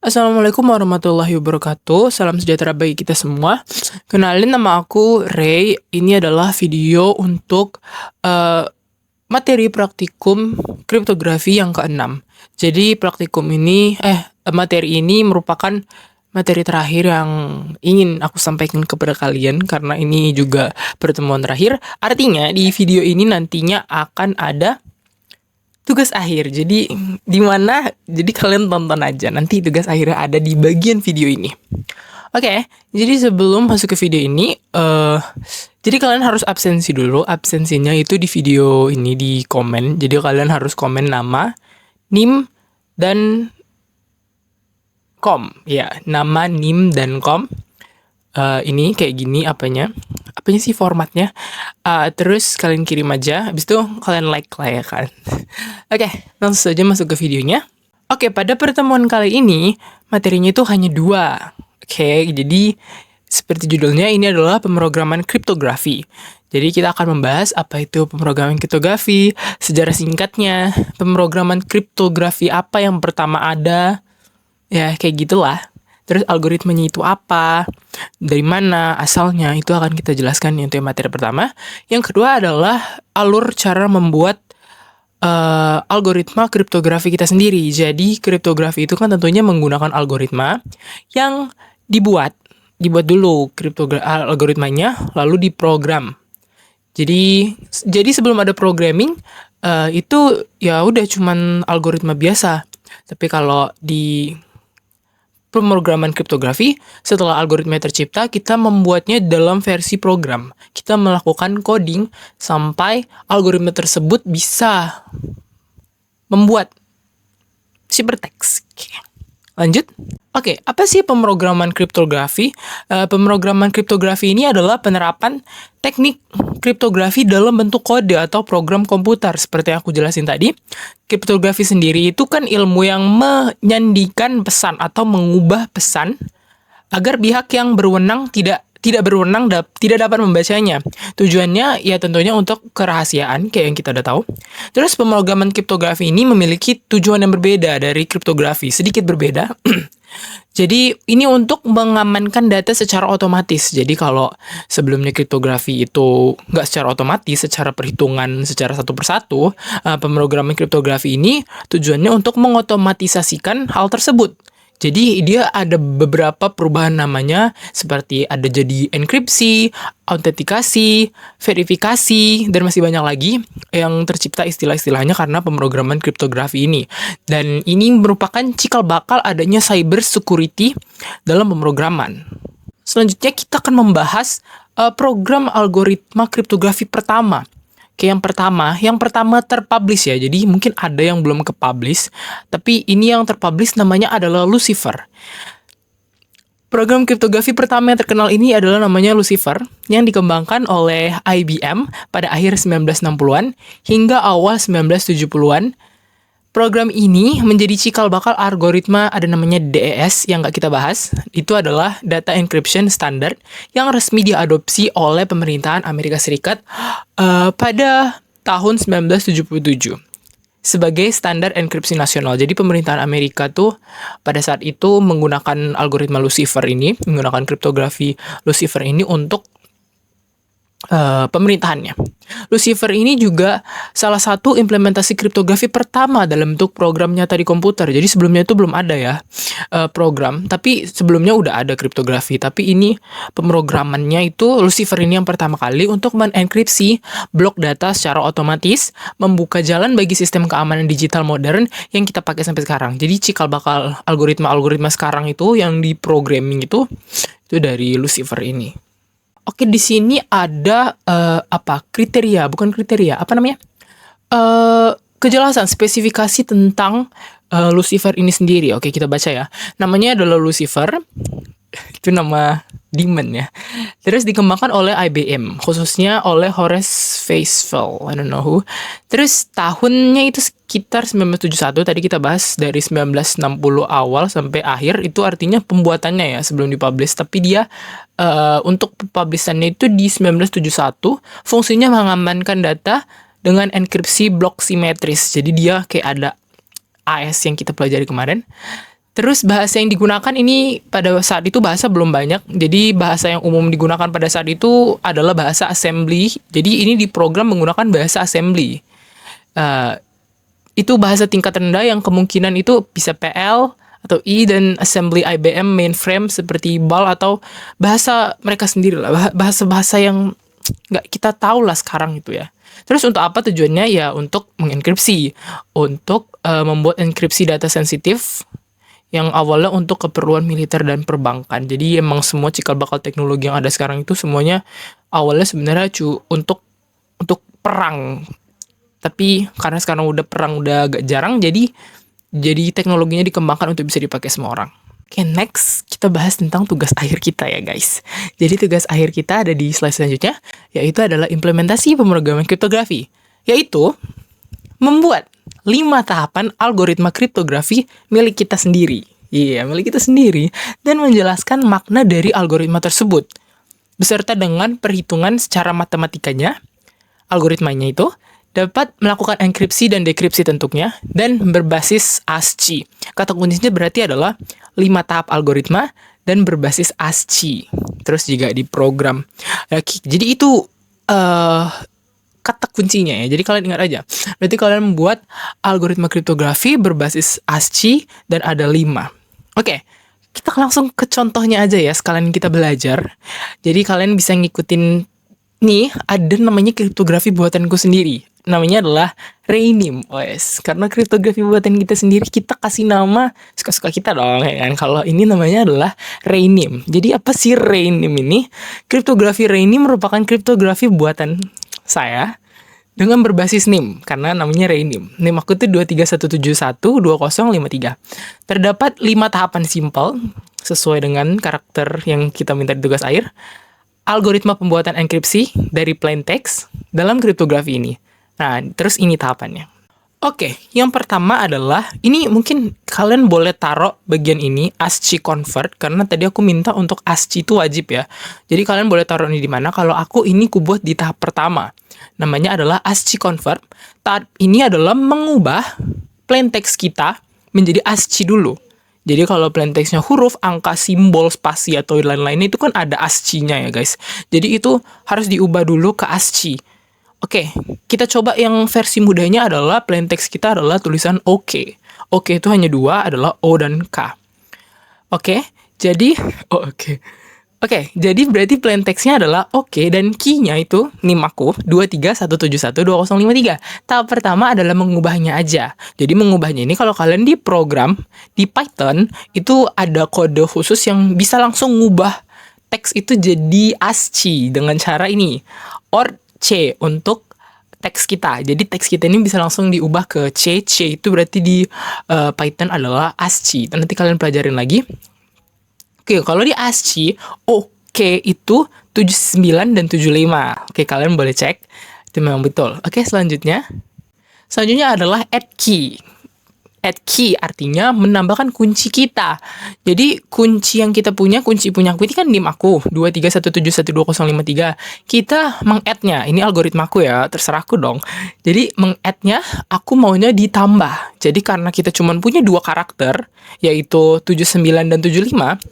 Assalamualaikum warahmatullahi wabarakatuh. Salam sejahtera bagi kita semua. Kenalin, nama aku Ray. Ini adalah video untuk materi praktikum kriptografi yang ke-6. Jadi materi ini merupakan materi terakhir yang ingin aku sampaikan kepada kalian karena ini juga pertemuan terakhir. Artinya di video ini nantinya akan ada tugas akhir. Jadi Jadi kalian tonton aja. Nanti tugas akhirnya ada di bagian video ini. Oke, jadi sebelum masuk ke video ini, jadi kalian harus absensi dulu. Absensinya itu di video ini di komen. Jadi kalian harus komen nama, NIM, dan kom. Ya, nama, NIM, dan kom. Ini kayak gini apanya sih formatnya. Terus kalian kirim aja, habis itu kalian like lah ya kan. Oke, langsung saja masuk ke videonya. Oke, pada pertemuan kali ini materinya itu hanya 2. Oke, jadi seperti judulnya, ini adalah pemrograman kriptografi. Jadi kita akan membahas apa itu pemrograman kriptografi, sejarah singkatnya, pemrograman kriptografi apa yang pertama ada, ya kayak gitulah. Terus algoritmanya itu apa, dari mana asalnya, itu akan kita jelaskan untuk materi pertama. Yang kedua adalah alur cara membuat algoritma kriptografi kita sendiri. Jadi kriptografi itu kan tentunya menggunakan algoritma yang dibuat dulu algoritmanya, lalu diprogram. Jadi sebelum ada programming, itu ya udah cuman algoritma biasa. Tapi kalau di pemrograman kriptografi, setelah algoritma tercipta, kita membuatnya dalam versi program. Kita melakukan coding sampai algoritma tersebut bisa membuat ciphertext. Lanjut. Oke, apa sih pemrograman kriptografi? Pemrograman kriptografi ini adalah penerapan teknik kriptografi dalam bentuk kode atau program komputer. Seperti yang aku jelasin tadi, kriptografi sendiri itu kan ilmu yang menyandikan pesan atau mengubah pesan agar pihak yang berwenang tidak dapat membacanya. Tujuannya ya tentunya untuk kerahasiaan, kayak yang kita udah tahu. Terus pemrograman kriptografi ini memiliki tujuan yang berbeda dari kriptografi, sedikit berbeda. Jadi ini untuk mengamankan data secara otomatis. Jadi kalau sebelumnya kriptografi itu nggak secara otomatis, secara perhitungan secara satu persatu, pemrograman kriptografi ini tujuannya untuk mengotomatisasikan hal tersebut. Jadi dia ada beberapa perubahan namanya, seperti ada jadi enkripsi, autentikasi, verifikasi, dan masih banyak lagi yang tercipta istilah-istilahnya karena pemrograman kriptografi ini. Dan ini merupakan cikal bakal adanya cyber security dalam pemrograman. Selanjutnya kita akan membahas program algoritma kriptografi pertama. Yang pertama terpublish ya. Jadi mungkin ada yang belum ke-publish, tapi ini yang terpublish namanya adalah Lucifer. Program kriptografi pertama yang terkenal ini adalah namanya Lucifer, yang dikembangkan oleh IBM pada akhir 1960-an hingga awal 1970-an. Program ini menjadi cikal bakal algoritma ada namanya DES yang nggak kita bahas. Itu adalah Data Encryption Standard yang resmi diadopsi oleh pemerintahan Amerika Serikat pada tahun 1977 sebagai standar enkripsi nasional. Jadi pemerintahan Amerika tuh pada saat itu menggunakan algoritma Lucifer ini, menggunakan kriptografi Lucifer ini untuk pemerintahannya. Lucifer ini juga salah satu implementasi kriptografi pertama dalam bentuk program nyata di komputer. Jadi sebelumnya itu belum ada ya program, tapi sebelumnya udah ada kriptografi. Tapi ini pemrogramannya itu Lucifer ini yang pertama kali untuk menenkripsi blok data secara otomatis, membuka jalan bagi sistem keamanan digital modern yang kita pakai sampai sekarang. Jadi cikal bakal algoritma sekarang itu yang di programming itu dari Lucifer ini. Oke, di sini ada kejelasan spesifikasi tentang Lucifer ini sendiri. Oke, kita baca ya. Namanya adalah Lucifer. Itu nama demon ya. Terus dikembangkan oleh IBM, khususnya oleh Horace Faisal, I don't know who. Terus tahunnya itu sekitar 1971, tadi kita bahas dari 1960 awal sampai akhir, itu artinya pembuatannya ya sebelum dipublish. Tapi dia untuk publishannya itu di 1971, fungsinya mengamankan data dengan enkripsi blok simetris. Jadi dia kayak ada AES yang kita pelajari kemarin. Terus bahasa yang digunakan ini pada saat itu bahasa belum banyak. Jadi bahasa yang umum digunakan pada saat itu adalah bahasa assembly. Jadi ini diprogram menggunakan bahasa assembly. Eh, itu bahasa tingkat rendah yang kemungkinan itu bisa PL atau I dan assembly IBM mainframe seperti BAL atau bahasa mereka sendiri lah. Bahasa-bahasa yang nggak kita tahu lah sekarang itu ya. Terus untuk apa tujuannya? Ya untuk mengenkripsi. Untuk membuat enkripsi data sensitif yang awalnya untuk keperluan militer dan perbankan. Jadi emang semua cikal bakal teknologi yang ada sekarang itu semuanya awalnya sebenarnya untuk perang. Tapi karena sekarang udah perang udah agak jarang, jadi teknologinya dikembangkan untuk bisa dipakai semua orang. Oke, next kita bahas tentang tugas akhir kita ya guys. Jadi tugas akhir kita ada di slide selanjutnya, yaitu adalah implementasi pemrograman kriptografi, yaitu membuat 5 tahapan algoritma kriptografi milik kita sendiri. Iya, milik kita sendiri. Dan menjelaskan makna dari algoritma tersebut. Beserta dengan perhitungan secara matematikanya, algoritmanya itu dapat melakukan enkripsi dan dekripsi tentunya, dan berbasis ASCII. Kata kuncinya berarti adalah 5 tahap algoritma dan berbasis ASCII. Terus juga diprogram. Jadi itu kata kuncinya ya. Jadi kalian ingat aja. Berarti kalian membuat algoritma kriptografi berbasis ASCII dan ada 5. Oke, kita langsung ke contohnya aja ya, sekalian kita belajar. Jadi kalian bisa ngikutin nih, ada namanya kriptografi buatanku sendiri. Namanya adalah Raynim. Karena kriptografi buatan kita sendiri, kita kasih nama suka-suka kita dong ya kan. Kalau ini namanya adalah Raynim. Jadi apa sih Raynim ini? Kriptografi Raynim merupakan kriptografi buatan saya dengan berbasis NIM, karena namanya Raynim. NIM aku tuh 231712053. Terdapat 5 tahapan simpel sesuai dengan karakter yang kita minta di tugas akhir. Algoritma pembuatan enkripsi dari plain text dalam kriptografi ini. Nah, terus ini tahapannya. Oke, yang pertama adalah, ini mungkin kalian boleh taruh bagian ini ASCII convert, karena tadi aku minta untuk ASCII itu wajib ya. Jadi kalian boleh taruh ini di mana. Kalau aku ini buat di tahap pertama. Namanya adalah ASCII convert. Tahap ini adalah mengubah plain text kita menjadi ASCII dulu. Jadi kalau plain text-nya huruf, angka, simbol, spasi, atau lain-lain itu kan ada ASCII-nya ya guys. Jadi itu harus diubah dulu ke ASCII. Oke, kita coba yang versi mudahnya adalah plain text kita adalah tulisan OK. OK itu hanya 2, adalah O dan K. Oke, jadi jadi berarti plain text-nya adalah OK dan key-nya itu NIM aku 231712053. Tahap pertama adalah mengubahnya aja. Jadi mengubahnya ini kalau kalian di program di Python itu ada kode khusus yang bisa langsung ngubah teks itu jadi ASCII dengan cara ini. Or C untuk teks kita. Jadi teks kita ini bisa langsung diubah ke C. C itu berarti di Python adalah ASCII. Nanti kalian pelajarin lagi. Oke, kalau di ASCII, OK itu 79 dan 75. Oke, kalian boleh cek. Itu memang betul. Oke, selanjutnya adalah add key. Add key artinya menambahkan kunci kita. Jadi kunci yang kita punya, kunci punya aku ini kan NIM aku 231712053. Kita meng-add-nya, ini algoritmaku ya, terserah aku dong. Jadi meng-add-nya aku maunya ditambah. Jadi karena kita cuma punya 2 karakter, yaitu 79 dan 75,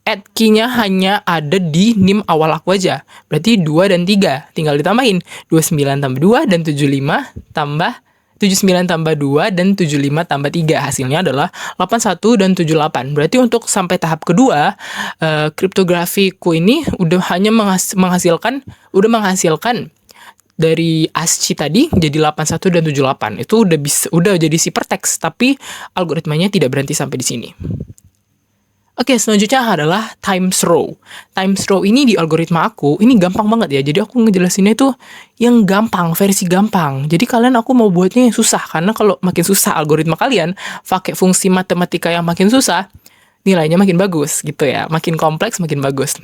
add key-nya hanya ada di NIM awal aku aja. Berarti 2 dan 3. Tinggal ditambahin. 29 tambah 2 dan 75 tambah 79 tambah 2 dan 75 tambah 3. Hasilnya adalah 81 dan 78. Berarti untuk sampai tahap kedua, kriptografiku ini udah hanya menghasilkan dari ASCII tadi jadi 81 dan 78. Itu udah jadi ciphertext, tapi algoritmanya tidak berhenti sampai di sini. Oke, selanjutnya adalah times row. Times row ini di algoritma aku, ini gampang banget ya. Jadi aku ngejelasinnya itu yang gampang, versi gampang. Jadi aku mau buatnya yang susah. Karena kalau makin susah algoritma kalian, pakai fungsi matematika yang makin susah, nilainya makin bagus gitu ya. Makin kompleks, makin bagus.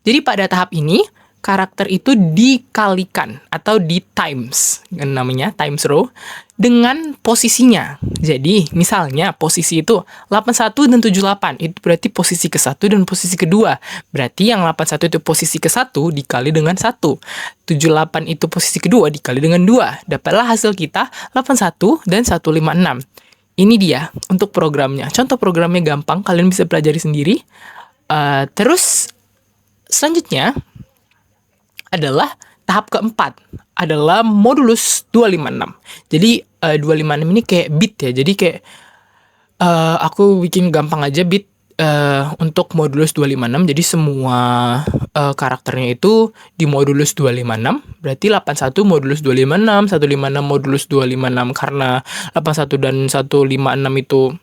Jadi pada tahap ini, karakter itu dikalikan atau di times, namanya times row, dengan posisinya. Jadi misalnya posisi itu 81 dan 78, itu berarti posisi ke-1 dan posisi kedua. Berarti yang 81 itu posisi ke-1 dikali dengan 1. 78 itu posisi kedua dikali dengan 2. Dapatlah hasil kita 81 dan 156. ini dia untuk programnya. Contoh programnya gampang, kalian bisa pelajari sendiri. Terus selanjutnya adalah tahap keempat, adalah modulus 256. Jadi 256 ini kayak bit ya. Jadi kayak aku bikin gampang aja bit untuk modulus 256. Jadi semua karakternya itu di modulus 256. Berarti 81 modulus 256, 156 modulus 256, karena 81 dan 156 itu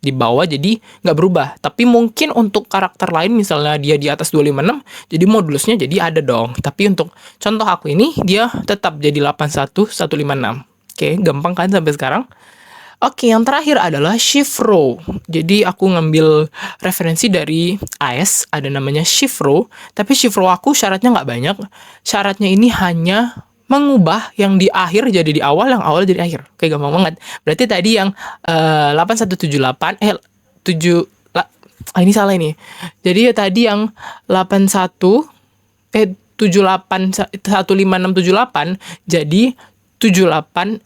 di bawah jadi nggak berubah. Tapi mungkin untuk karakter lain misalnya dia di atas 256, jadi modulusnya jadi ada dong. Tapi untuk contoh aku ini dia tetap jadi 81 156. Oke, gampang kan sampai sekarang? Oke, yang terakhir adalah shift row. Jadi aku ngambil referensi dari AS, ada namanya shift row. Tapi shift row aku syaratnya nggak banyak. Syaratnya ini hanya mengubah yang di akhir jadi di awal, yang awal jadi akhir. Oke, gampang banget. Berarti tadi yang 8178, 7, ini salah ini. Jadi ya tadi yang 81, 78, 15678 jadi 156.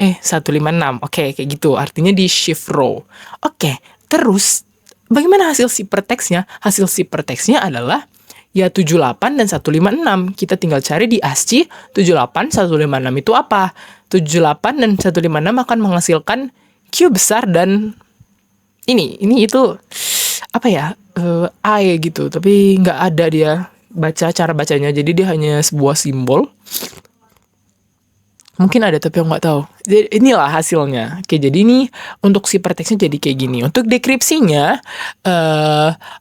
Oke, kayak gitu. Artinya di shift row. Oke, terus bagaimana hasil ciphertextnya? Hasil ciphertextnya adalah ya 78 dan 156. Kita tinggal cari di ASCII 78 156 itu apa? 78 dan 156 akan menghasilkan Q besar dan ini itu apa ya? A gitu, tapi nggak ada dia cara bacanya. Jadi dia hanya sebuah simbol. Mungkin ada tapi aku nggak tahu. Jadi, inilah hasilnya. Oke, jadi ini untuk si preteksnya jadi kayak gini. Untuk dekripsinya,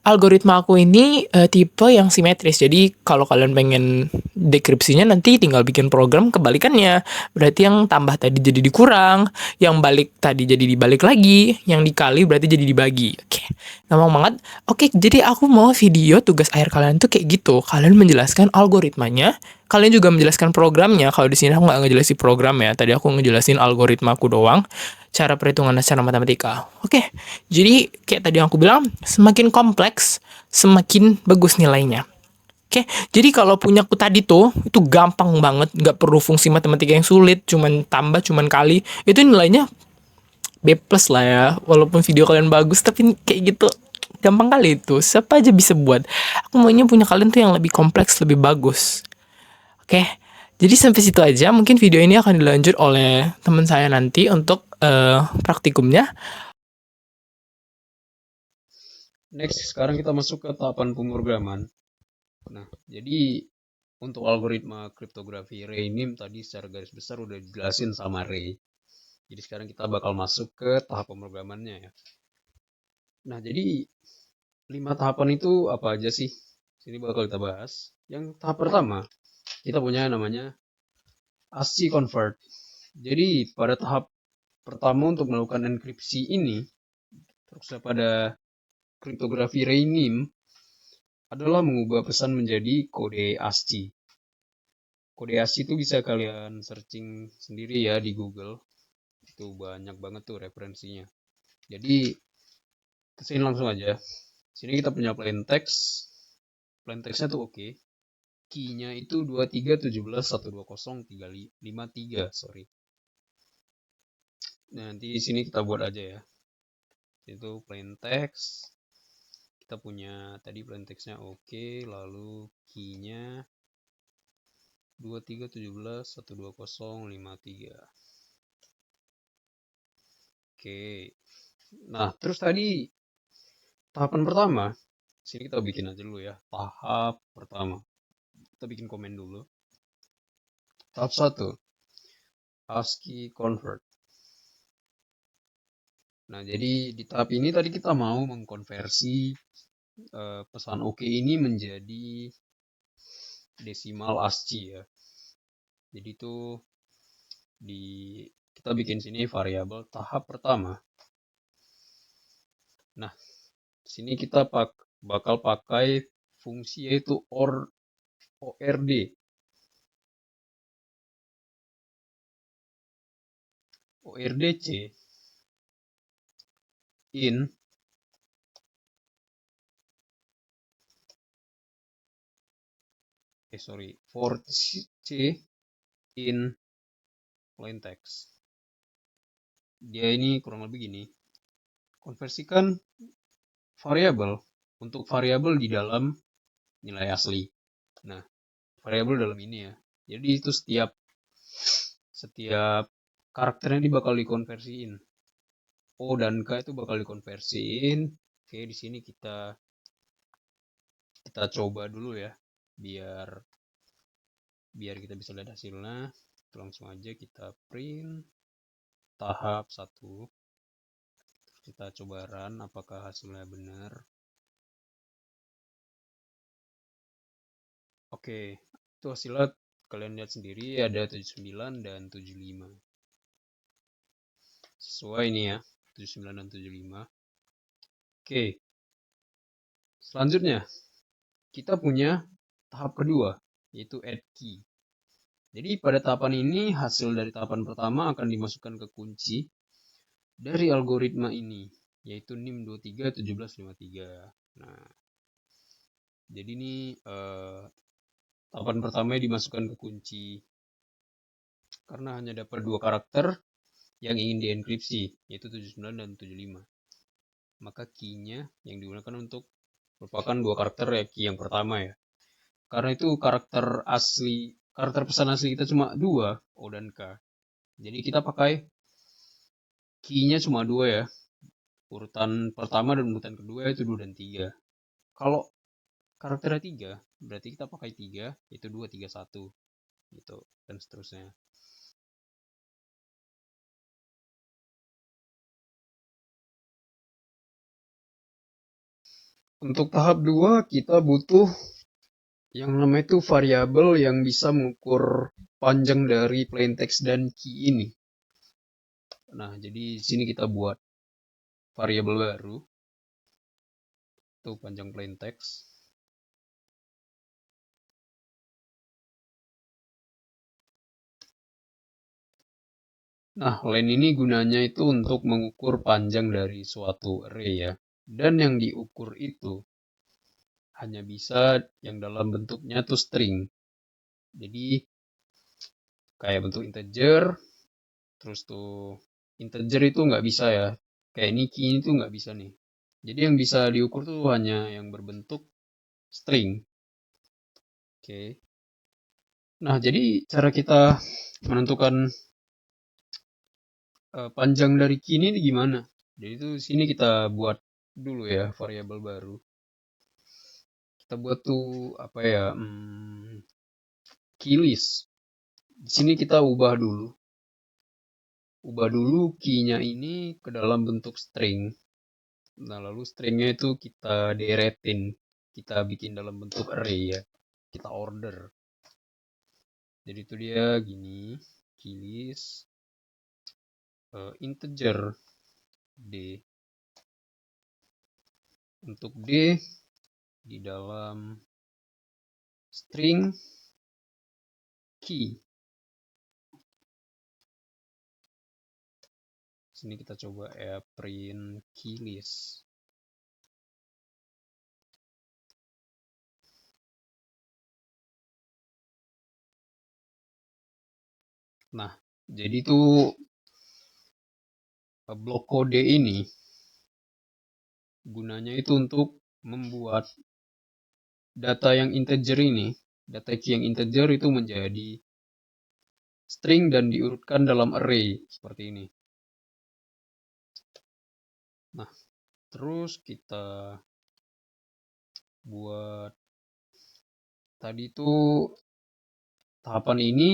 algoritma aku ini tipe yang simetris. Jadi kalau kalian pengen dekripsinya nanti tinggal bikin program kebalikannya. Berarti yang tambah tadi jadi dikurang, yang balik tadi jadi dibalik lagi, yang dikali berarti jadi dibagi. Oke, gampang banget. Oke, jadi aku mau video tugas akhir kalian tuh kayak gitu. Kalian menjelaskan algoritmanya, kalian juga menjelaskan programnya. Kalau di sini aku nggak ngejelasin program ya. Tadi aku ngejelasin algoritma aku doang. Cara perhitungan secara matematika. Oke, jadi kayak tadi yang aku bilang, semakin kompleks, semakin bagus nilainya. Oke, jadi kalau punya aku tadi tuh, itu gampang banget. Nggak perlu fungsi matematika yang sulit, cuman tambah, cuman kali. Itu nilainya B plus lah ya. Walaupun video kalian bagus, tapi kayak gitu gampang kali itu. Siapa aja bisa buat. Aku maunya punya kalian tuh yang lebih kompleks, lebih bagus. Oke, jadi sampai situ aja. Mungkin video ini akan dilanjut oleh teman saya nanti untuk praktikumnya. Next, sekarang kita masuk ke tahapan pemrograman. Nah, jadi untuk algoritma kriptografi Ray-Nim tadi secara garis besar udah dijelasin sama Ray. Jadi sekarang kita bakal masuk ke tahap pemrogramannya ya. Nah, jadi 5 tahapan itu apa aja sih? Sini bakal kita bahas. Yang tahap pertama, kita punya namanya ASCII convert. Jadi pada tahap pertama untuk melakukan enkripsi ini, terus pada kriptografi Ray-Nim adalah mengubah pesan menjadi kode ASCII. Kode ASCII itu bisa kalian searching sendiri ya di Google. Itu banyak banget tuh referensinya. Jadi kesini langsung aja. Sini kita punya plain text. Plain textnya tuh oke. Key-nya itu 231712012053, sorry. Nah, nanti di sini kita buat aja ya. Itu plain text. Kita punya tadi plain textnya oke, lalu key-nya 231712012053. Oke. Nah, terus tadi tahapan pertama, sini kita bikin aja dulu ya. Tahap pertama. Kita bikin komen dulu. Tahap 1. ASCII convert. Nah, jadi di tahap ini tadi kita mau mengkonversi pesan oke ini menjadi desimal ASCII ya. Jadi itu kita bikin sini variabel tahap pertama. Nah, sini kita bakal pakai fungsi yaitu ORD. ORDC in for C in plain text. Dia ini kurang lebih gini. konversikan variabel untuk variabel di dalam nilai asli. Nah, variabel dalam ini ya. Jadi itu setiap karakternya ini bakal dikonversiin. O dan K itu bakal dikonversiin. Oke, di sini kita coba dulu ya, biar kita bisa lihat hasilnya. Langsung aja kita print tahap 1. Kita coba run apakah hasilnya benar. Oke, itu hasilnya kalian lihat sendiri ada 79 dan 75. Sesuai ini ya, 79 dan 75. Oke, selanjutnya kita punya tahap kedua, yaitu add key. Jadi pada tahapan ini hasil dari tahapan pertama akan dimasukkan ke kunci dari algoritma ini, yaitu NIM231753. Nah, jadi ini tahapan pertama dimasukkan ke kunci karena hanya dapat 2 karakter yang ingin dienkripsi, yaitu 79 dan 75. Maka key-nya yang digunakan untuk merupakan 2 karakter ya, key yang pertama ya. Karena itu karakter pesan asli kita cuma 2, O dan K. Jadi kita pakai key-nya cuma 2 ya. Urutan pertama dan urutan kedua itu 2 dan 3. Kalau karakternya 3, berarti kita pakai 3, itu 2, 3, 1. Gitu, dan seterusnya. Untuk tahap 2, kita butuh yang namanya itu variabel yang bisa mengukur panjang dari plain text dan key ini. Nah, jadi di sini kita buat variabel baru. Itu panjang plain text. Nah, len ini gunanya itu untuk mengukur panjang dari suatu array ya. Dan yang diukur itu hanya bisa yang dalam bentuknya tuh string. Jadi kayak bentuk integer, terus tuh integer itu nggak bisa ya. Kayak Niki ini tuh nggak bisa nih. Jadi yang bisa diukur tuh hanya yang berbentuk string. Oke. Nah, jadi cara kita menentukan panjang dari key ini gimana? Jadi itu sini kita buat dulu ya variabel baru. Kita buat tuh apa ya? Key list. Di sini kita ubah dulu key-nya ini ke dalam bentuk string. Nah, lalu stringnya itu kita deretin, kita bikin dalam bentuk array ya, kita order. Jadi itu dia gini, key list integer d. Untuk d di dalam string key. Sini kita coba ya print key list. Nah, jadi tuh blok kode ini gunanya itu untuk membuat data yang integer ini, data key yang integer itu menjadi string dan diurutkan dalam array seperti ini. Nah, terus kita buat tadi tuh tahapan ini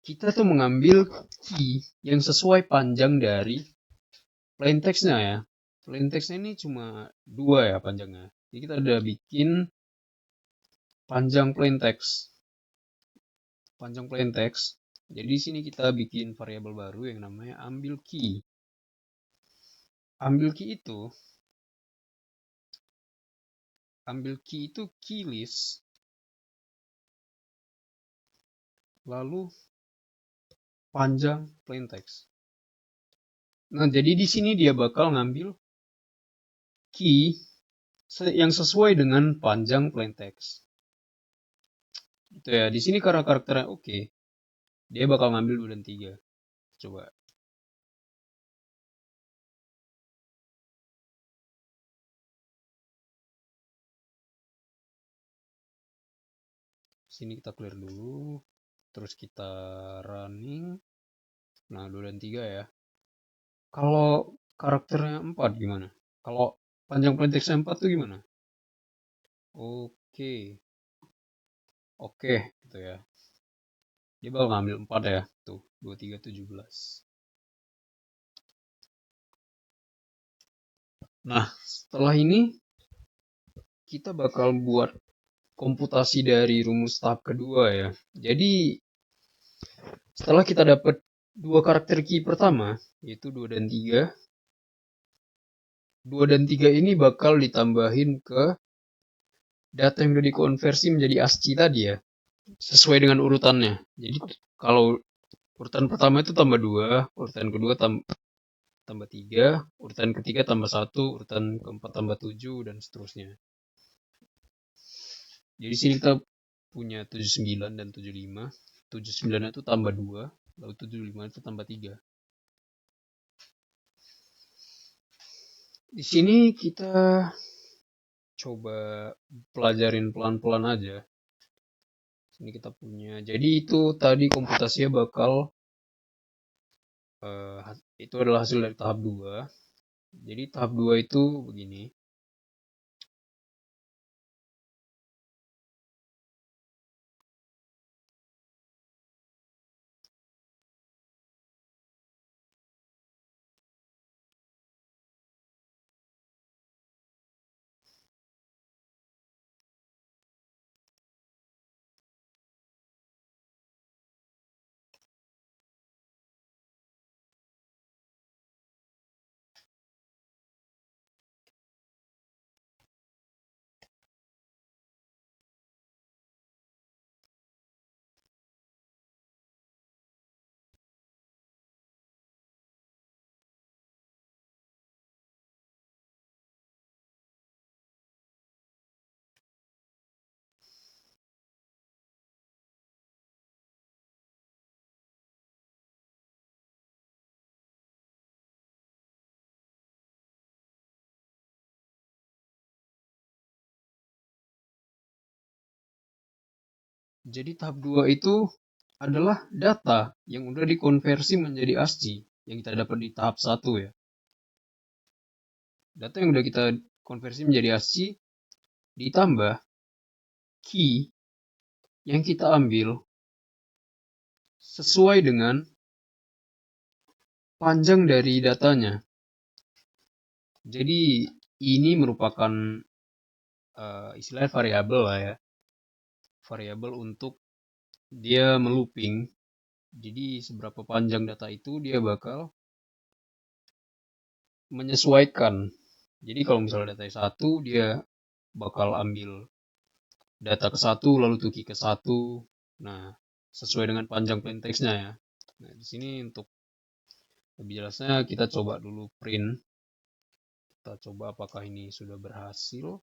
kita tuh mengambil key yang sesuai panjang dari plain text-nya ya. Plain text-nya ini cuma 2 ya panjangnya. Jadi kita udah bikin panjang plain text. Panjang plain text. Jadi di sini kita bikin variabel baru yang namanya ambil key. Ambil key itu key list. Lalu panjang plain text. Nah, jadi di sini dia bakal ngambil key yang sesuai dengan panjang plain text. Gitu ya. Di sini karena karakternya oke, dia bakal ngambil 2 dan 3. Coba. sini kita clear dulu, terus kita running. Nah, 2 dan 3 ya. Kalau karakternya 4 gimana? Kalau panjang plain text 4 tuh gimana? Oke. Oke, gitu ya. Dia bakal ngambil 4 ya. Tuh, 2, 3, 17. Nah, setelah ini kita bakal buat komputasi dari rumus tahap kedua ya. Jadi, setelah kita dapat dua karakter key pertama, yaitu 2 dan 3, 2 dan 3 ini bakal ditambahin ke data yang udah dikonversi menjadi ASCII tadi ya, sesuai dengan urutannya. Jadi kalau urutan pertama itu tambah 2, urutan kedua tambah 3, urutan ketiga tambah 1, urutan keempat tambah 7, dan seterusnya. Jadi sini kita punya 79 dan 75. 79 itu tambah 2, lalu 75 itu tambah 3. Di sini kita coba pelajarin pelan-pelan aja. Sini kita punya. Jadi itu tadi komputasinya bakal itu adalah hasil dari tahap 2. Jadi tahap 2 itu begini. Jadi tahap 2 itu adalah data yang udah dikonversi menjadi ASCII yang kita dapat di tahap 1 ya. Data yang udah kita konversi menjadi ASCII ditambah key yang kita ambil sesuai dengan panjang dari datanya. Jadi ini merupakan istilahnya variabel lah ya. Variabel untuk dia melooping. Jadi seberapa panjang data itu dia bakal menyesuaikan. Jadi kalau misalnya datanya 1, dia bakal ambil data ke 1 lalu tuki ke 1. Nah, sesuai dengan panjang plain text-nya ya. Nah, di sini untuk lebih jelasnya kita coba dulu print. Kita coba apakah ini sudah berhasil.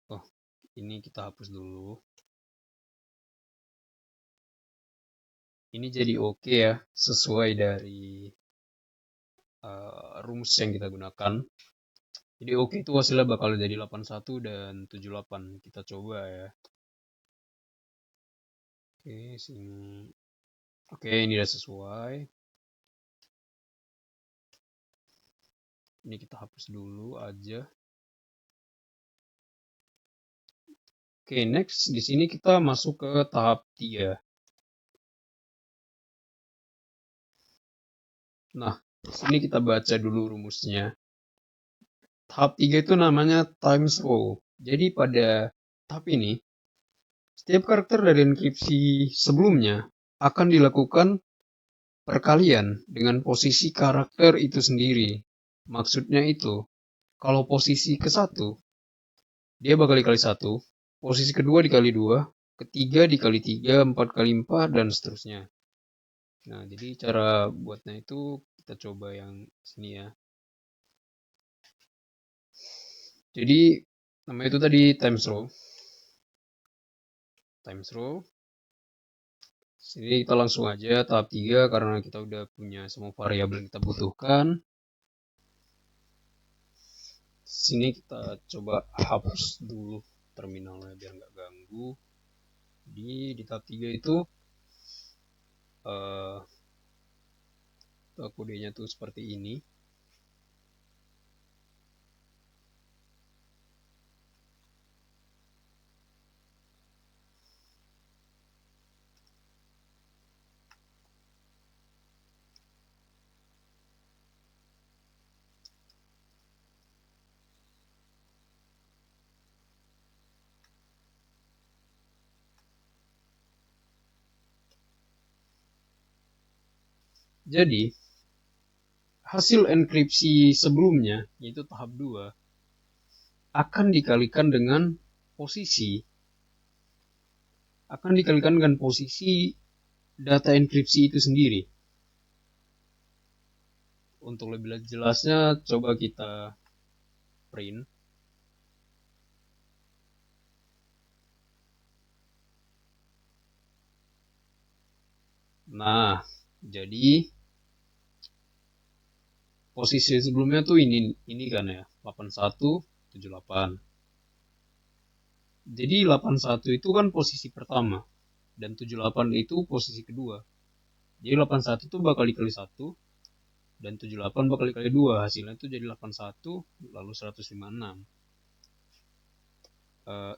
Oh, ini kita hapus dulu. Ini jadi oke ya, sesuai dari rumus yang kita gunakan. Jadi oke itu hasilnya bakal jadi 81 dan 78. Kita coba ya. Oke, sini. Oke, ini udah sesuai. Ini kita hapus dulu aja. Oke, next di sini kita masuk ke tahap 3. Nah, di sini kita baca dulu rumusnya. Tahap 3 itu namanya times row. Jadi pada tahap ini, setiap karakter dari enkripsi sebelumnya akan dilakukan perkalian dengan posisi karakter itu sendiri. Maksudnya itu, kalau posisi ke-1, dia bakal dikali 1, posisi kedua dikali 2, ketiga dikali 3, 4 kali 4, dan seterusnya. Nah, jadi cara buatnya itu kita coba yang sini ya. Jadi, namanya itu tadi times row. Times row. Sini kita langsung aja tahap 3 karena kita udah punya semua variabel yang kita butuhkan. Sini kita coba hapus dulu terminalnya biar nggak ganggu. Di tahap 3 itu kodenya tuh seperti ini. Jadi hasil enkripsi sebelumnya, yaitu tahap 2, akan dikalikan dengan posisi data enkripsi itu sendiri. Untuk lebih jelasnya coba kita print. Nah, jadi posisi sebelumnya tuh ini kan ya, 8178. Jadi 81 itu kan posisi pertama dan 78 itu posisi kedua. Jadi 81 itu bakal dikali 1 dan 78 bakal dikali 2. Hasilnya itu jadi 81 lalu 156.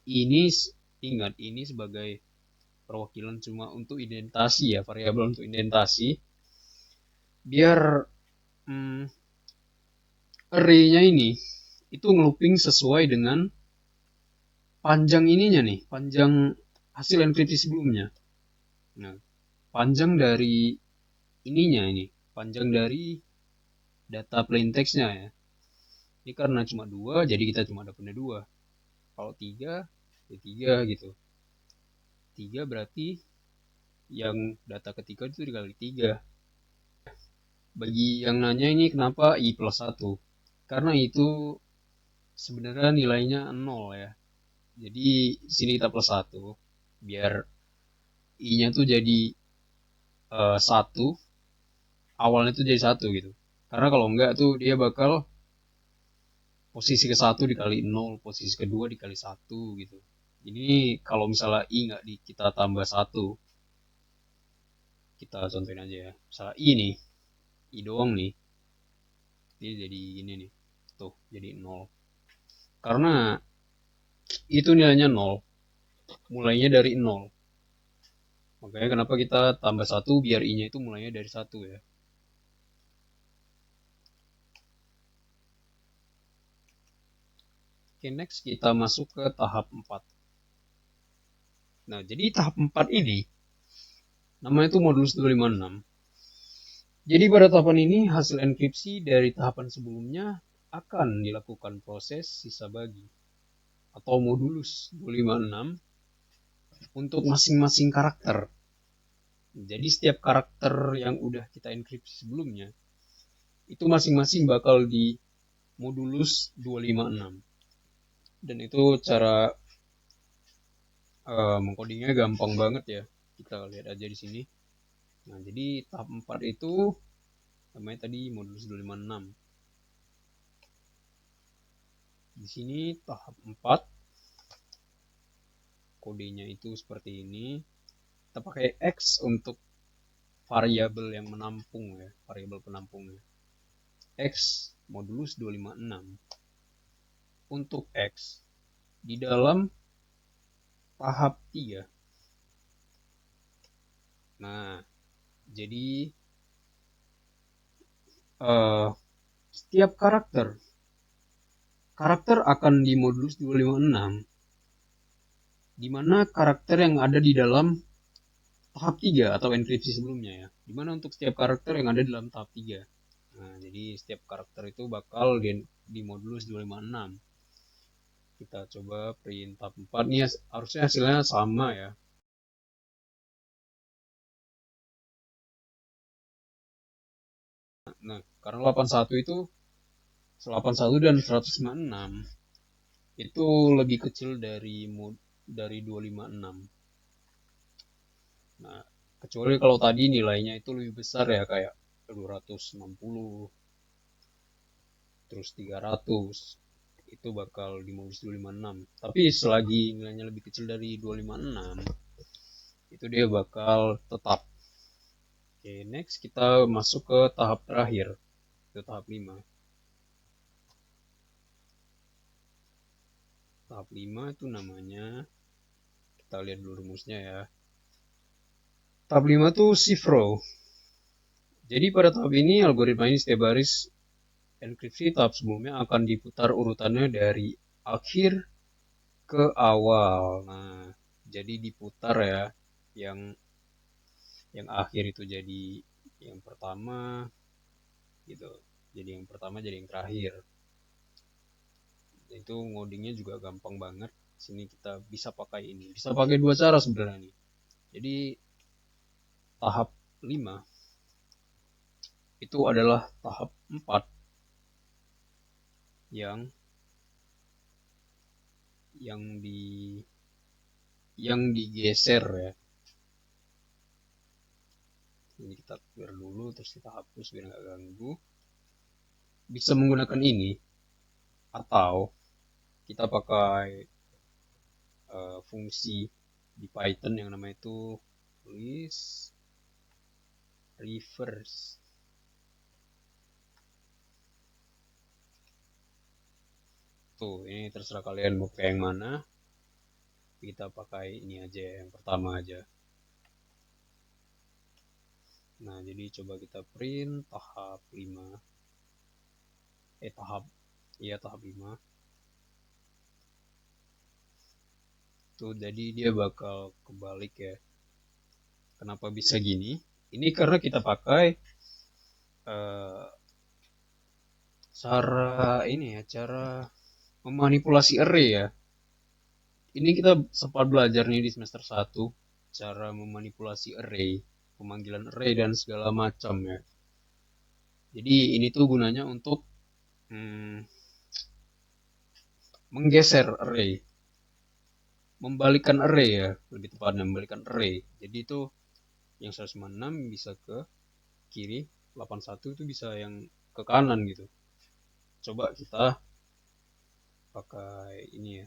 Ini ingat, ini sebagai perwakilan cuma untuk indentasi ya, variabel untuk indentasi. Biar array-nya ini itu ngelooping sesuai dengan panjang ininya nih, panjang hasil enkripsi sebelumnya. Nah, panjang dari ininya ini, panjang dari data plain text-nya ya. Ini karena cuma 2, jadi kita cuma dapatnya 2. Kalau 3, ya 3 gitu. 3 berarti yang data ketiga itu dikali 3. Bagi yang nanya ini kenapa I plus 1? Karena itu sebenarnya nilainya 0 ya. Jadi sini kita plus 1 biar I-nya tuh jadi 1, awalnya tuh jadi 1 gitu. Karena kalau enggak tuh dia bakal posisi ke 1 dikali 0, posisi kedua dikali 1 gitu. Ini kalau misalnya I nggak kita tambah 1, kita contohin aja ya. Misalnya I nih, I doang nih, dia jadi ini nih, tuh jadi 0. Karena itu nilainya 0, mulainya dari 0. Makanya kenapa kita tambah 1 biar I-nya itu mulainya dari 1 ya. Oke, next kita masuk ke tahap 4. Nah, jadi tahap 4 ini namanya itu modulus 256. Jadi pada tahapan ini hasil enkripsi dari tahapan sebelumnya akan dilakukan proses sisa bagi atau modulus 256 untuk masing-masing karakter. Jadi setiap karakter yang udah kita enkripsi sebelumnya itu masing-masing bakal di modulus 256. Dan itu cara mengcodingnya gampang banget ya. Kita lihat aja di sini. Nah, jadi tahap 4 itu namanya tadi modulus 256. Di sini tahap 4 kodenya itu seperti ini. Kita pakai X untuk variabel yang menampung ya, variabel penampungnya. X modulus 256. Untuk X di dalam tahap 3. Nah, jadi setiap karakter akan dimodulus 256, di mana karakter yang ada di dalam tahap 3 atau enkripsi sebelumnya ya. Dimana untuk setiap karakter yang ada dalam tahap 3. Nah, jadi setiap karakter itu bakal dimodulus 256. Kita coba print tahap 4 nih, harusnya hasilnya sama ya. Nah, karena 81 itu 81 dan 156 itu lebih kecil dari 256. Nah, kecuali kalau tadi nilainya itu lebih besar ya, kayak 260 terus 300. itu bakal dimodus 256. Tapi selagi nilainya lebih kecil dari 256, itu dia bakal tetap. Oke, next kita masuk ke tahap terakhir, ke tahap 5. Tahap 5 itu namanya, kita lihat dulu rumusnya ya. Tahap 5 tuh shift row. Jadi pada tahap ini algoritma ini setiap baris enkripsi tahap sebelumnya akan diputar urutannya dari akhir ke awal. Nah, jadi diputar ya, yang akhir itu jadi yang pertama gitu. Jadi yang pertama jadi yang terakhir. Itu ngodingnya juga gampang banget. Sini kita bisa pakai ini. Bisa pakai dua cara sebenarnya nih. Jadi tahap 5 itu adalah tahap 4 yang yang di digeser ya. Ini kita clear dulu terus kita hapus biar nggak ganggu. Bisa menggunakan ini atau kita pakai fungsi di Python yang namanya itu list reverse. Tuh, ini terserah kalian mau pakai yang mana. Kita pakai ini aja, yang pertama aja. Nah, jadi coba kita print tahap 5. Tahap 5. Tuh, jadi dia bakal kebalik ya. Kenapa bisa gini? Ini karena kita pakai uh, cara memanipulasi array ya. Ini kita sempat belajar nih di semester 1 cara memanipulasi array, pemanggilan array dan segala macam ya. Jadi ini tuh gunanya untuk menggeser array, membalikan array ya, lebih tepatnya membalikan array. Jadi itu yang 156 bisa ke kiri, 81 itu bisa yang ke kanan gitu. Coba kita pakai ini ya.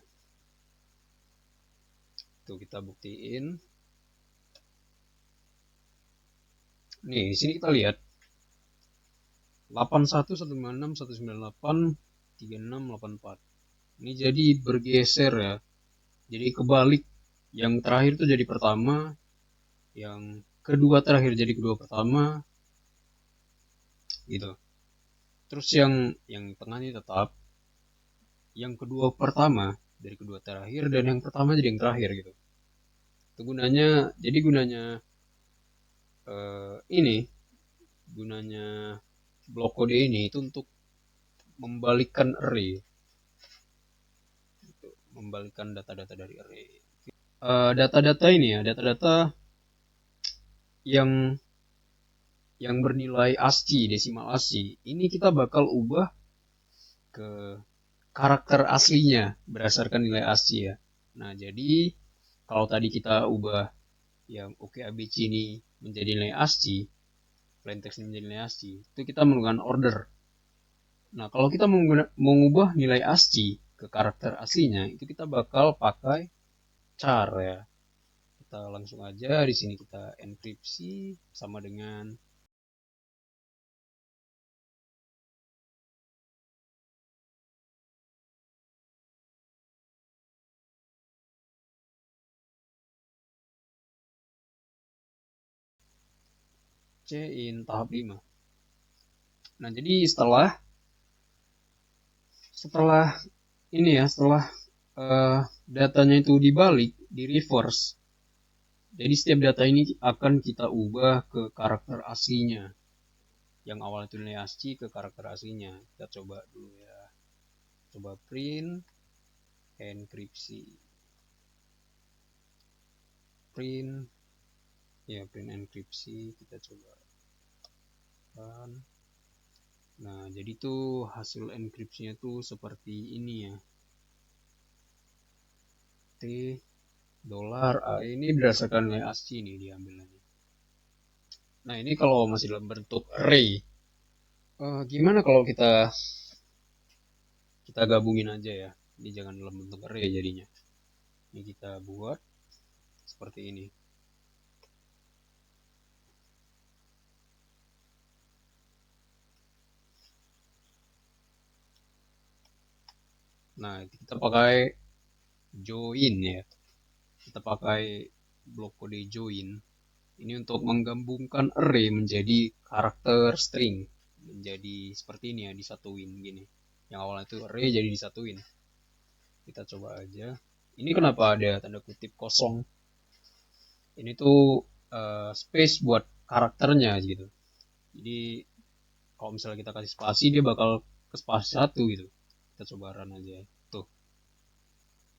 Tuh kita buktiin. Nih, di sini kita lihat 81 156 198 36 84. Ini jadi bergeser ya. Jadi kebalik. Yang terakhir itu jadi pertama, yang kedua terakhir jadi kedua pertama gitu. Terus yang tengah ini tetap yang kedua pertama dari kedua terakhir dan yang pertama jadi yang terakhir gitu. Itu gunanya, jadi gunanya ini gunanya blok kode ini itu untuk membalikkan array, gitu. Membalikkan data-data dari array. Data-data ini ya, data-data yang bernilai ASCII, desimal ASCII, ini kita bakal ubah ke karakter aslinya berdasarkan nilai ASCII ya. Nah, jadi kalau tadi kita ubah yang OKABC ini menjadi nilai ASCII, plaintext ini menjadi nilai ASCII, itu kita menggunakan order. Nah, kalau kita mengubah nilai ASCII ke karakter aslinya, itu kita bakal pakai char ya. Kita langsung aja di sini kita enkripsi sama dengan C in tahap 5. Nah, jadi setelah ini ya, setelah datanya itu dibalik, di reverse. Jadi setiap data ini akan kita ubah ke karakter aslinya. Yang awal itu nilai ASCII ke karakter aslinya. Kita coba dulu ya. Coba print enkripsi. Print enkripsi kita coba. Nah, jadi tuh hasil enkripsinya tuh seperti ini ya. T dolar ini berdasarkan nilai ASCII nih diambilnya. Nah, ini kalau masih dalam bentuk array, gimana kalau kita kita gabungin aja ya. Ini jangan dalam bentuk array jadinya. Ini kita buat seperti ini. Nah, kita pakai join ya. Kita pakai blok kode join. Ini untuk menggabungkan array menjadi karakter string. Menjadi seperti ini ya, disatuin gini. Yang awalnya itu array jadi disatuin. Kita coba aja. Ini kenapa ada tanda kutip kosong? Ini tuh space buat karakternya gitu. Jadi kalau misalnya kita kasih spasi, dia bakal ke spasi 1 gitu. Kita coba run aja. Tuh.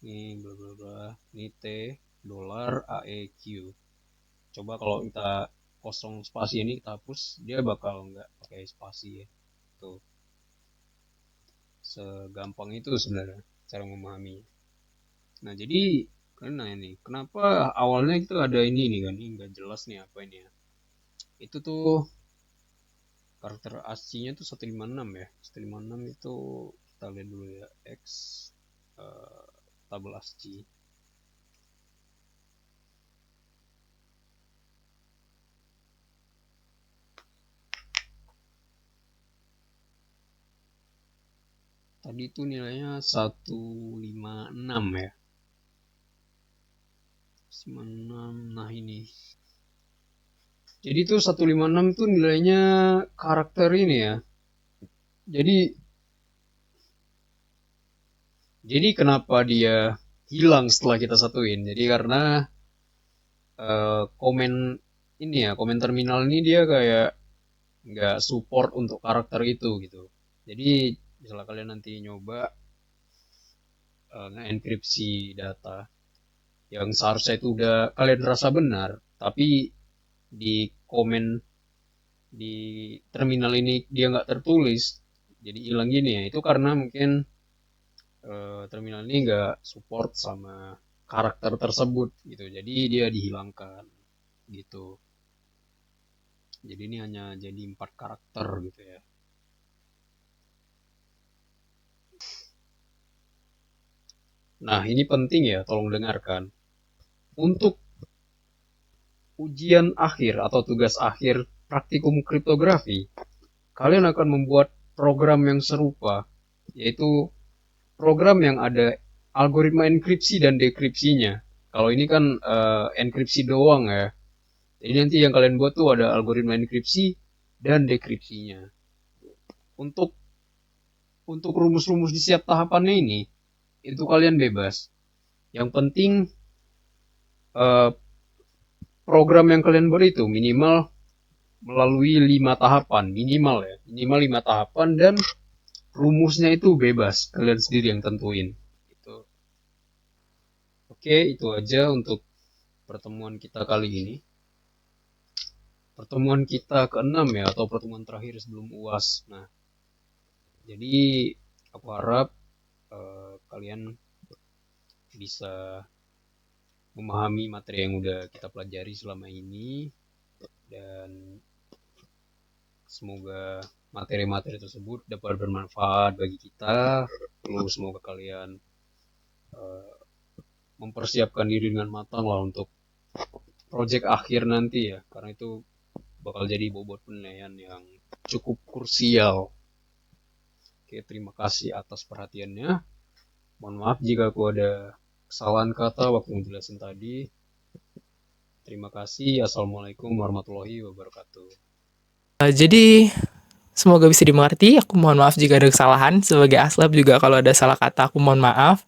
Ini bla bla bla. Ini T $AEQ. Coba kalau kita kosong spasi ini kita hapus, dia bakal nggak pakai spasi ya. Tuh. Segampang itu sebenarnya cara memahaminya. Nah, jadi karena ini kenapa awalnya itu ada ini nih kan, ini nggak jelas nih apa ini ya. Itu tuh karakter ASCII-nya tuh 156 ya. 156 itu kita lihat dulu ya, X tabel ASCII. Tadi itu nilainya 156 ya. 156, nah ini. Jadi tuh 156 tuh nilainya karakter ini ya. Jadi kenapa dia hilang setelah kita satuin? Jadi karena komen ini ya, komen terminal ini dia kayak nggak support untuk karakter itu gitu. Jadi misalnya kalian nanti nyoba nge-enkripsi data yang seharusnya itu udah kalian rasa benar, tapi di komen di terminal ini dia nggak tertulis, jadi hilang gini ya. Itu karena mungkin terminal ini nggak support sama karakter tersebut gitu, jadi dia dihilangkan gitu. Jadi ini hanya jadi 4 karakter gitu ya. Nah, ini penting ya, tolong dengarkan. Untuk ujian akhir atau tugas akhir praktikum kriptografi, kalian akan membuat program yang serupa, yaitu program yang ada algoritma enkripsi dan dekripsinya. Kalau ini kan enkripsi doang ya. Jadi nanti yang kalian buat tuh ada algoritma enkripsi dan dekripsinya. Untuk rumus-rumus di setiap tahapannya ini, itu kalian bebas. Yang penting program yang kalian buat itu minimal melalui 5 tahapan, minimal ya, minimal 5 tahapan, dan rumusnya itu bebas, kalian sendiri yang tentuin. Gitu. Oke, itu aja untuk pertemuan kita kali ini. Pertemuan kita ke-6 ya, atau pertemuan terakhir sebelum UAS. Nah, jadi aku harap kalian bisa memahami materi yang udah kita pelajari selama ini, dan semoga materi-materi tersebut dapat bermanfaat bagi kita. Lalu semoga kalian mempersiapkan diri dengan matang lah untuk project akhir nanti ya, karena itu bakal jadi bobot penilaian yang cukup krusial. Oke, terima kasih atas perhatiannya. Mohon maaf jika aku ada kesalahan kata waktu menjelasin tadi. Terima kasih. Assalamualaikum warahmatullahi wabarakatuh. Jadi semoga bisa dimengerti. Aku mohon maaf jika ada kesalahan. Sebagai Aslab juga kalau ada salah kata aku mohon maaf.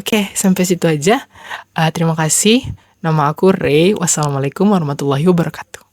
Oke, sampai situ aja. Terima kasih. Nama aku Ray. Wassalamualaikum warahmatullahi wabarakatuh.